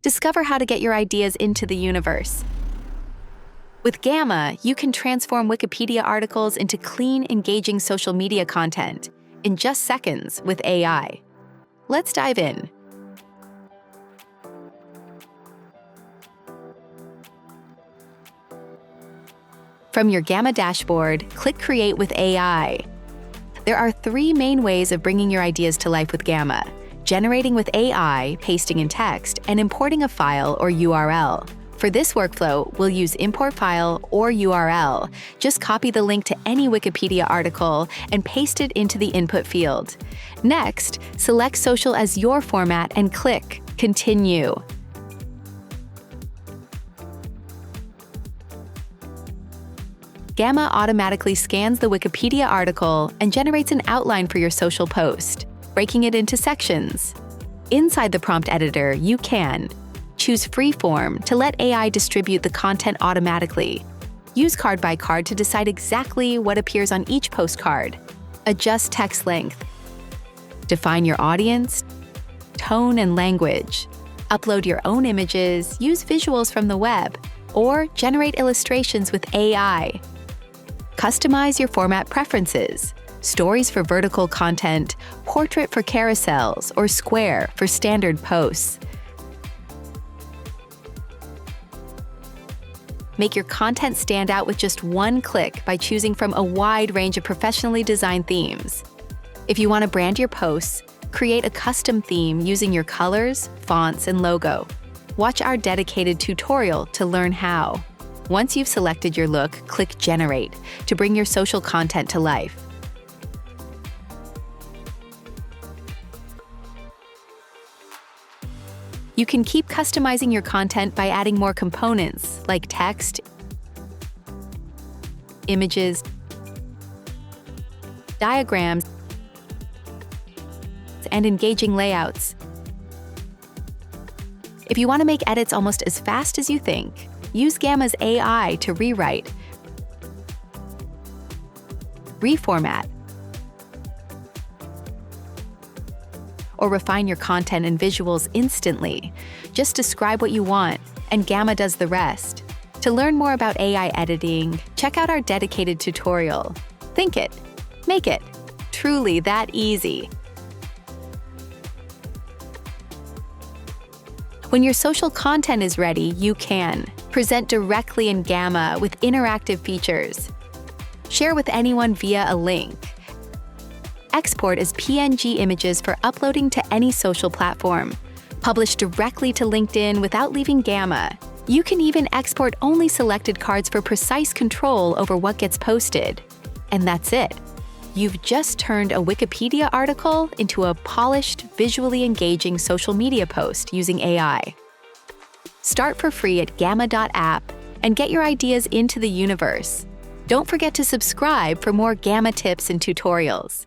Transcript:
Discover how to get your ideas into the universe. With Gamma, you can transform Wikipedia articles into clean, engaging social media content in just seconds with AI. Let's dive in. From your Gamma dashboard, click Create with AI. There are 3 main ways of bringing your ideas to life with Gamma: generating with AI, pasting in text, and importing a file or URL. For this workflow, we'll use import file or URL. Just copy the link to any Wikipedia article and paste it into the input field. Next, select social as your format and click Continue. Gamma automatically scans the Wikipedia article and generates an outline for your social post, breaking it into sections. Inside the prompt editor, you can choose Freeform to let AI distribute the content automatically. Use card by card to decide exactly what appears on each postcard. Adjust text length. Define your audience, tone, and language. Upload your own images, use visuals from the web, or generate illustrations with AI. Customize your format preferences: stories for vertical content, portrait for carousels, or square for standard posts. Make your content stand out with just one click by choosing from a wide range of professionally designed themes. If you want to brand your posts, create a custom theme using your colors, fonts, and logo. Watch our dedicated tutorial to learn how. Once you've selected your look, click Generate to bring your social content to life. You can keep customizing your content by adding more components like text, images, diagrams, and engaging layouts. If you want to make edits almost as fast as you think, use Gamma's AI to rewrite, reformat, or refine your content and visuals instantly. Just describe what you want, and Gamma does the rest. To learn more about AI editing, check out our dedicated tutorial. Think it, make it. Truly that easy. When your social content is ready, you can present directly in Gamma with interactive features. Share with anyone via a link. Export as PNG images for uploading to any social platform. Publish directly to LinkedIn without leaving Gamma. You can even export only selected cards for precise control over what gets posted. And that's it. You've just turned a Wikipedia article into a polished, visually engaging social media post using AI. Start for free at gamma.app and get your ideas into the universe. Don't forget to subscribe for more Gamma tips and tutorials.